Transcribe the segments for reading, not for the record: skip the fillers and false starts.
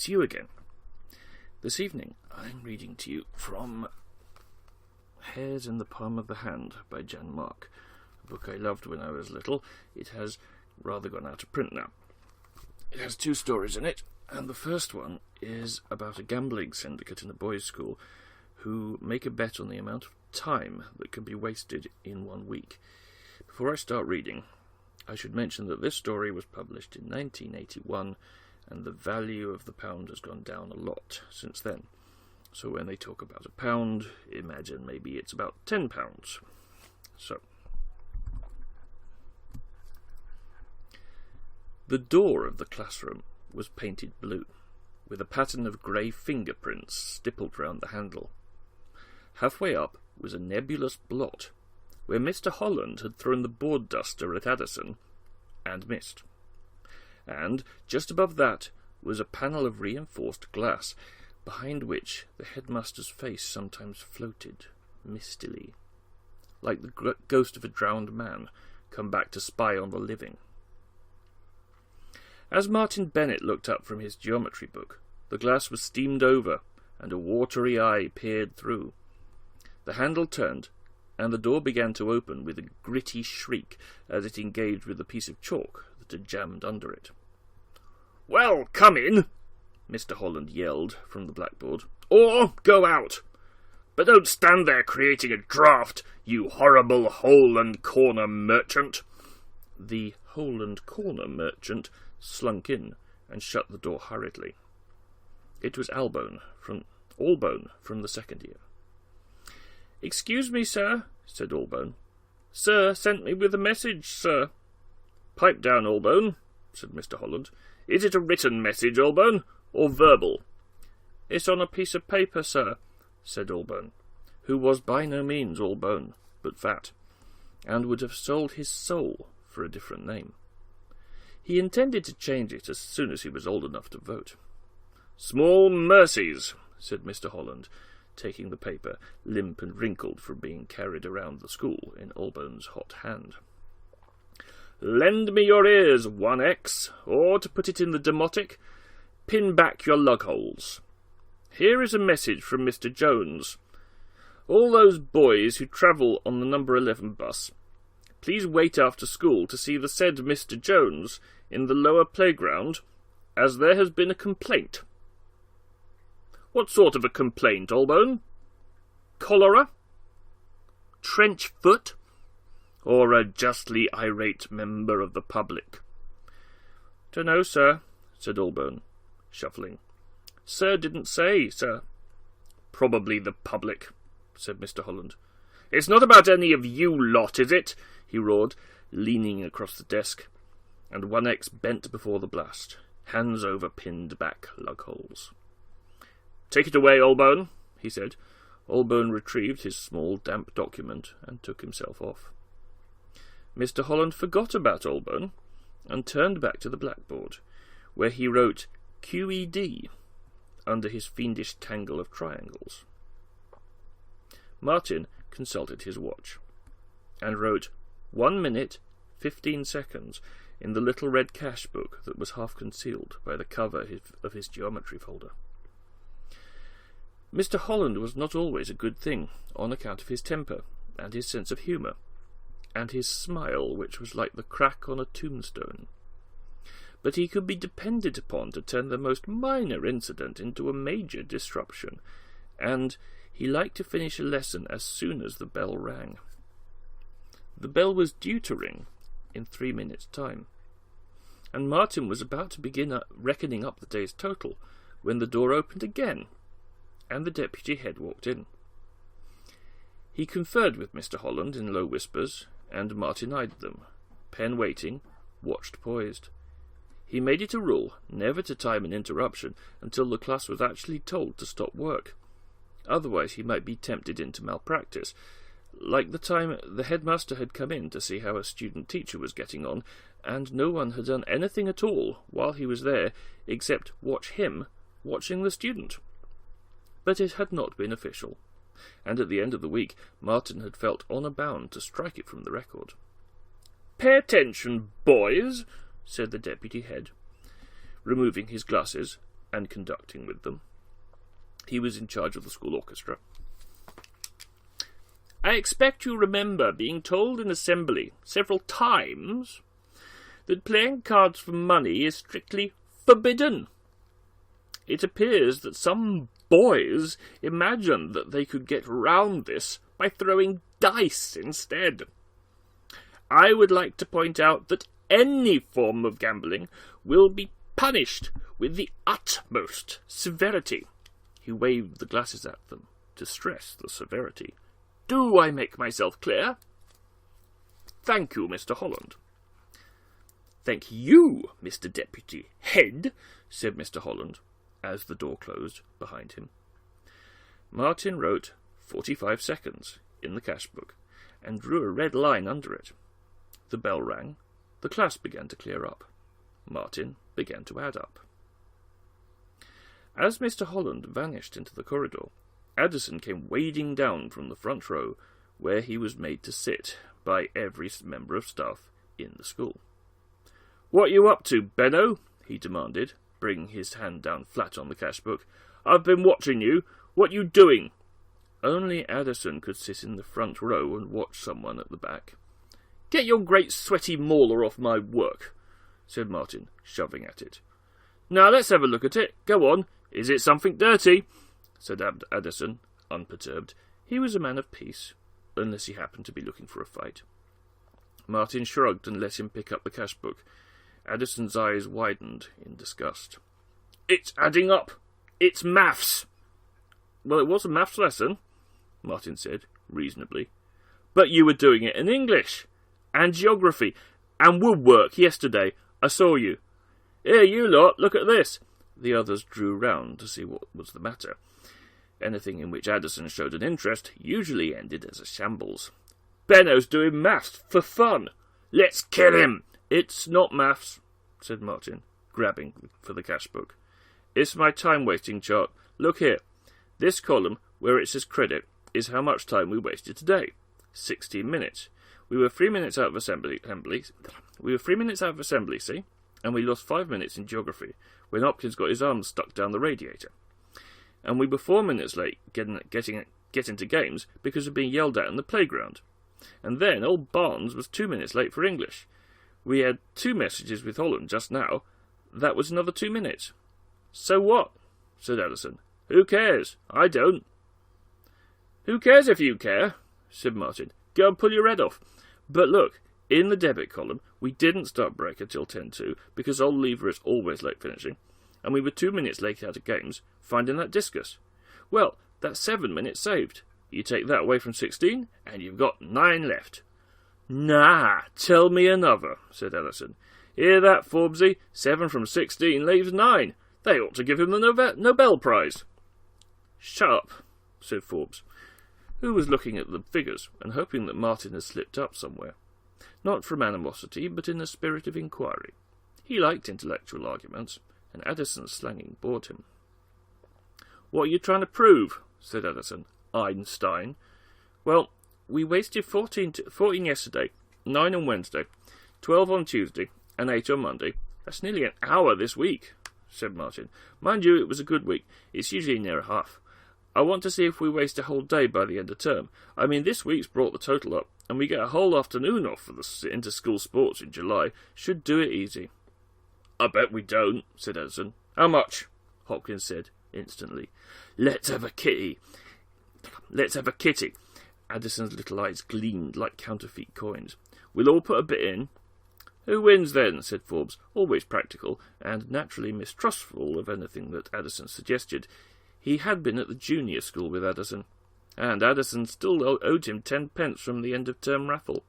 it's you again. This evening I'm reading to you from Hairs in the Palm of the Hand by Jan Mark, a book I loved when I was little. It has rather gone out of print now. It has 2 stories in it, and the first one is about a gambling syndicate in a boys' school who make a bet on the amount of time that can be wasted in 1 week. Before I start reading, I should mention that this story was published in 1981, and the value of the pound has gone down a lot since then. So when they talk about a pound, imagine maybe it's about £10. So, the door of the classroom was painted blue, with a pattern of grey fingerprints stippled round the handle. Halfway up was a nebulous blot, where Mr. Holland had thrown the board duster at Addison, and missed. And just above that was a panel of reinforced glass, behind which the headmaster's face sometimes floated, mistily, like the ghost of a drowned man come back to spy on the living. As Martin Bennett looked up from his geometry book, the glass was steamed over, and a watery eye peered through. The handle turned, and the door began to open with a gritty shriek as it engaged with a piece of chalk that had jammed under it. "Well, come in," Mr. Holland yelled from the blackboard, "or go out. But don't stand there creating a draught, you horrible hole-and-corner merchant." The hole-and-corner merchant slunk in and shut the door hurriedly. It was Allbone from the second year. "Excuse me, sir," said Allbone. "Sir sent me with a message, sir." "Pipe down, Allbone," said Mr. Holland. "Is it a written message, Allbone, or verbal?" "It's on a piece of paper, sir," said Allbone, who was by no means Allbone, but fat, and would have sold his soul for a different name. He intended to change it as soon as he was old enough to vote. "Small mercies," said Mr. Holland, taking the paper, limp and wrinkled from being carried around the school in Allbone's hot hand. "Lend me your ears, 1x, or, to put it in the demotic, pin back your lug-holes. Here is a message from Mr. Jones. All those boys who travel on the number 11 bus, please wait after school to see the said Mr. Jones in the lower playground, as there has been a complaint." "What sort of a complaint, Allbone? Cholera? Trench foot? Or a justly irate member of the public?" "Dunno, sir," said Allbone, shuffling. "Sir didn't say, sir." "Probably the public," said Mr. Holland. "It's not about any of you lot, is it?" he roared, leaning across the desk, and 1x bent before the blast, hands over pinned back lug-holes. "Take it away, Allbone," he said. Allbone retrieved his small, damp document and took himself off. Mr. Holland forgot about Allbone and turned back to the blackboard, where he wrote QED under his fiendish tangle of triangles. Martin consulted his watch and wrote 1 minute, 15 seconds in the little red cash book that was half concealed by the cover of his geometry folder. Mr. Holland was not always a good thing, on account of his temper, and his sense of humour, and his smile, which was like the crack on a tombstone. But he could be depended upon to turn the most minor incident into a major disruption, and he liked to finish a lesson as soon as the bell rang. The bell was due to ring in 3 minutes' time, and Martin was about to begin reckoning up the day's total when the door opened again, and the deputy head walked in. He conferred with Mr. Holland in low whispers, and Martin eyed them, pen waiting, watched poised. He made it a rule never to time an interruption until the class was actually told to stop work. Otherwise he might be tempted into malpractice, like the time the headmaster had come in to see how a student teacher was getting on, and no one had done anything at all while he was there except watch him watching the student. But it had not been official, and at the end of the week Martin had felt honour bound to strike it from the record. "Pay attention, boys," said the deputy head, removing his glasses and conducting with them. He was in charge of the school orchestra. I expect you remember being told in assembly several times that playing cards for money is strictly forbidden. It appears that some boys imagined that they could get round this by throwing dice instead. I would like to point out that any form of gambling will be punished with the utmost severity. He waved the glasses at them to stress the severity. Do I make myself clear? Thank you, Mr. Holland. Thank you, Mr. Deputy Head, said Mr. Holland, as the door closed behind him. Martin wrote 45 seconds in the cash book and drew a red line under it. The bell rang. The class began to clear up. Martin began to add up. As Mr. Holland vanished into the corridor, Addison came wading down from the front row, where he was made to sit by every member of staff in the school. "What you up to, Benno?" he demanded, bringing his hand down flat on the cash book. "I've been watching you. What you doing?" Only Addison could sit in the front row and watch someone at the back. "Get your great sweaty mauler off my work," said Martin, shoving at it. "Now let's have a look at it. Go on. Is it something dirty?" said Addison, unperturbed. He was a man of peace, unless he happened to be looking for a fight. Martin shrugged and let him pick up the cash book. Addison's eyes widened in disgust. "It's adding up. It's maths." "Well, it was a maths lesson," Martin said, reasonably. "But you were doing it in English, and geography, and woodwork yesterday. I saw you. Here, you lot, look at this." The others drew round to see what was the matter. Anything in which Addison showed an interest usually ended as a shambles. "Benno's doing maths for fun. Let's kill him." "It's not maths," said Martin, grabbing for the cash book. "It's my time-wasting chart. Look here. This column, where it says credit, is how much time we wasted today. 16 minutes. We were 3 minutes out of assembly, see? And we lost 5 minutes in geography, when Hopkins got his arms stuck down the radiator. And we were 4 minutes late getting into games because of being yelled at in the playground. And then old Barnes was 2 minutes late for English. We had 2 messages with Holland just now. That was another 2 minutes. So what?" said Addison. "Who cares? I don't." "Who cares if you care?" said Martin. "Go and pull your head off. But look, in the debit column, we didn't start break until 10:02 because old Lever is always late finishing, and we were 2 minutes late out of games, finding that discus. Well, that's 7 minutes saved. You take that away from 16, and you've got 9 left." "Nah, tell me another," said Ellison. "Hear that, Forbesy? 7 from 16 leaves 9. They ought to give him the Nobel Prize." "Shut up," said Forbes, who was looking at the figures and hoping that Martin had slipped up somewhere. Not from animosity, but in a spirit of inquiry. He liked intellectual arguments, and Addison's slanging bored him. "What are you trying to prove?" said Addison. "Einstein." "Well, we wasted 14 yesterday, 9 on Wednesday, 12 on Tuesday, and 8 on Monday. That's nearly an hour this week," said Martin. "Mind you, it was a good week. It's usually near a half. I want to see if we waste a whole day by the end of term. I mean, this week's brought the total up, and we get a whole afternoon off for the inter-school sports in July. Should do it easy." "I bet we don't," said Edison. "How much?" Hopkins said, instantly. Let's have a kitty." Addison's little eyes gleamed like counterfeit coins. "We'll all put a bit in." "Who wins then?" said Forbes, always practical, and naturally mistrustful of anything that Addison suggested. He had been at the junior school with Addison, and Addison still owed him 10 pence from the end-of-term raffle.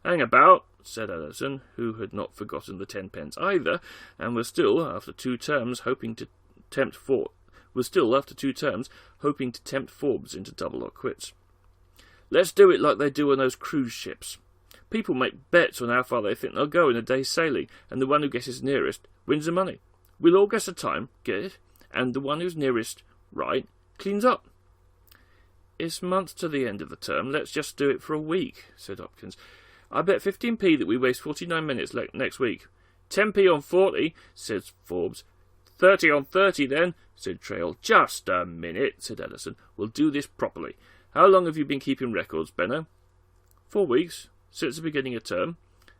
"Hang about," said Addison, who had not forgotten the 10 pence either, and was still, after 2 terms, hoping to tempt Forbes into double or quits. "Let's do it like they do on those cruise ships. People make bets on how far they think they'll go in a day's sailing, and the one who guesses nearest wins the money. We'll all guess a time, get it? And the one who's nearest right cleans up." "It's months to the end of the term. Let's just do it for a week," said Hopkins. "I bet 15p that we waste 49 minutes next week." 10p on 40, said Forbes. 30 on 30 then, said Trail. Just a minute, said Addison. We'll do this properly. How long have you been keeping records, Benno? 4 weeks, since the beginning of term,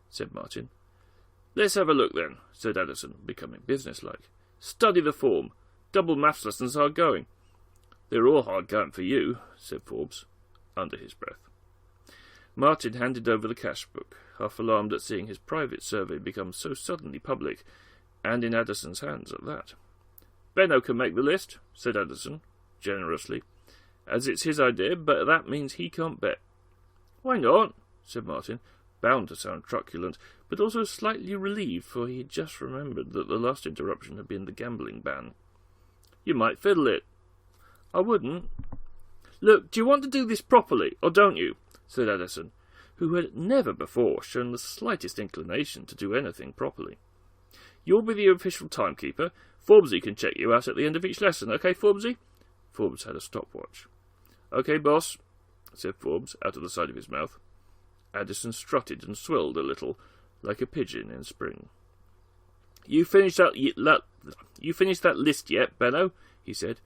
said Martin. Let's have a look then, said Addison, becoming businesslike. Study the form. Double maths lessons hard going. They're all hard going for you, said Forbes, under his breath. Martin handed over the cash book, half alarmed at seeing his private survey become so suddenly public, and in Addison's hands at that. Benno can make the list, said Addison, generously, as it's his idea, but that means he can't bet. Why not? Said Martin, bound to sound truculent, but also slightly relieved, for he had just remembered that the last interruption had been the gambling ban. You might fiddle it. I wouldn't. Look, do you want to do this properly, or don't you? Said Addison, who had never before shown the slightest inclination to do anything properly. You'll be the official timekeeper. Forbesy can check you out at the end of each lesson, okay, Forbesy? Forbes had a stopwatch. Okay, boss, said Forbes, out of the side of his mouth. Addison strutted and swilled a little, like a pigeon in spring. You finished that list yet, Benno? He said.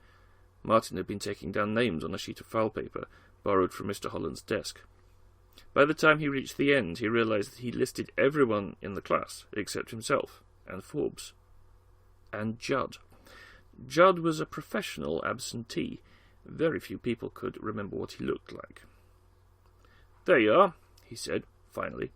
Martin had been taking down names on a sheet of file paper, borrowed from Mr. Holland's desk. By the time he reached the end, he realised that he listed everyone in the class, except himself, and Forbes. And Judd. Judd was a professional absentee. Very few people could remember what he looked like. There you are, he said, finally.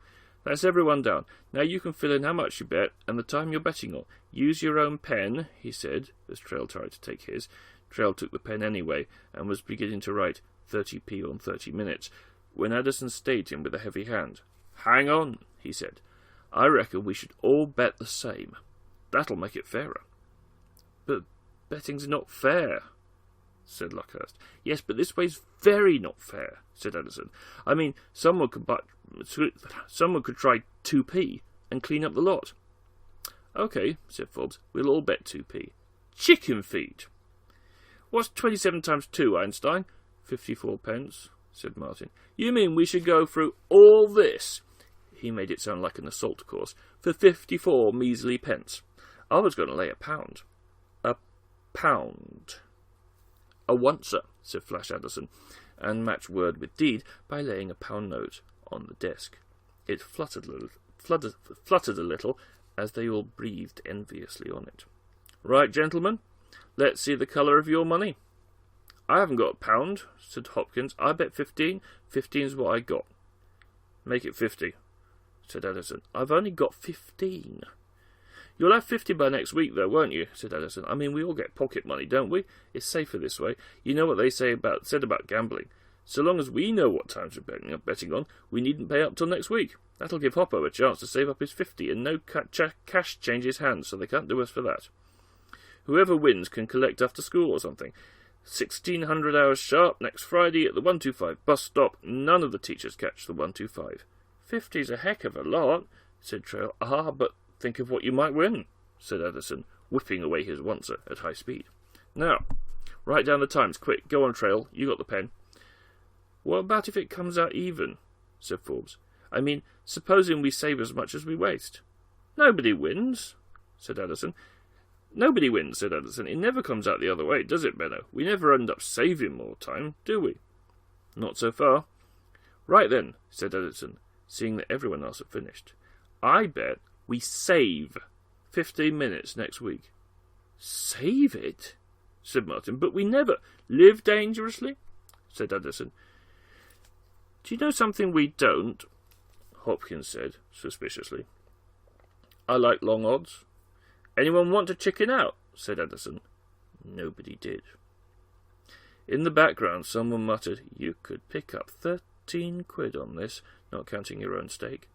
That's everyone down. Now you can fill in how much you bet, and the time you're betting on. Use your own pen, he said, as Trail tried to take his. Trail took the pen anyway, and was beginning to write 30p on 30 minutes, when Addison stayed him with a heavy hand. Hang on, he said. I reckon we should all bet the same. That'll make it fairer. But betting's not fair, said Luckhurst. Yes, but this way's very not fair, said Addison. I mean, someone could try 2p and clean up the lot. OK, said Forbes, we'll all bet 2p. Chicken feed! What's 27 times 2, Einstein? 54 pence, said Martin. You mean we should go through all this? He made it sound like an assault course. For 54 measly pence. I was going to lay £1. A pound. A oncer, said Flash Addison, and matched word with deed by laying a £1 note on the desk. It fluttered a little as they all breathed enviously on it. Right, gentlemen, let's see the colour of your money. I haven't got £1, said Hopkins. I bet 15. 15's what I got. Make it 50, said Addison. I've only got 15. You'll have 50 by next week, though, won't you? Said Addison. I mean, we all get pocket money, don't we? It's safer this way. You know what they said about gambling. So long as we know what times we're betting on, we needn't pay up till next week. That'll give Hoppo a chance to save up his 50, and no cash changes hands, so they can't do us for that. Whoever wins can collect after school or something. 1600 hours sharp next Friday at the 125 bus stop. None of the teachers catch the 125. 50's a heck of a lot, said Trail. Ah, but think of what you might win, said Addison, whipping away his oncer at high speed. Now, write down the times, quick. Go on, Trail. You got the pen. What about if it comes out even, said Forbes. I mean, supposing we save as much as we waste. Nobody wins, said Addison. Nobody wins, said Addison. It never comes out the other way, does it, Benno? We never end up saving more time, do we? Not so far. Right then, said Addison, seeing that everyone else had finished. I bet we save 15 minutes next week. Save it? Said Martin. But we never live dangerously, said Addison. Do you know something we don't? Hopkins said, suspiciously. I like long odds. Anyone want to chicken out? Said Addison. Nobody did. In the background, someone muttered, You could pick up 13 quid on this, not counting your own stake.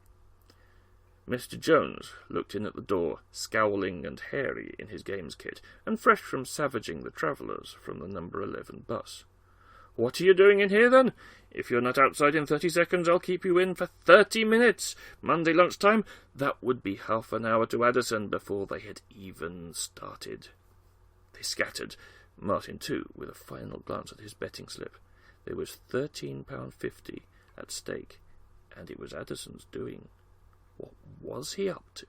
Mr. Jones looked in at the door, scowling and hairy in his games kit, and fresh from savaging the travellers from the number 11 bus. What are you doing in here, then? If you're not outside in 30 seconds, I'll keep you in for 30 minutes. Monday lunchtime, that would be half an hour to Addison before they had even started. They scattered, Martin too, with a final glance at his betting slip. There was £13.50 at stake, and it was Addison's doing. What was he up to?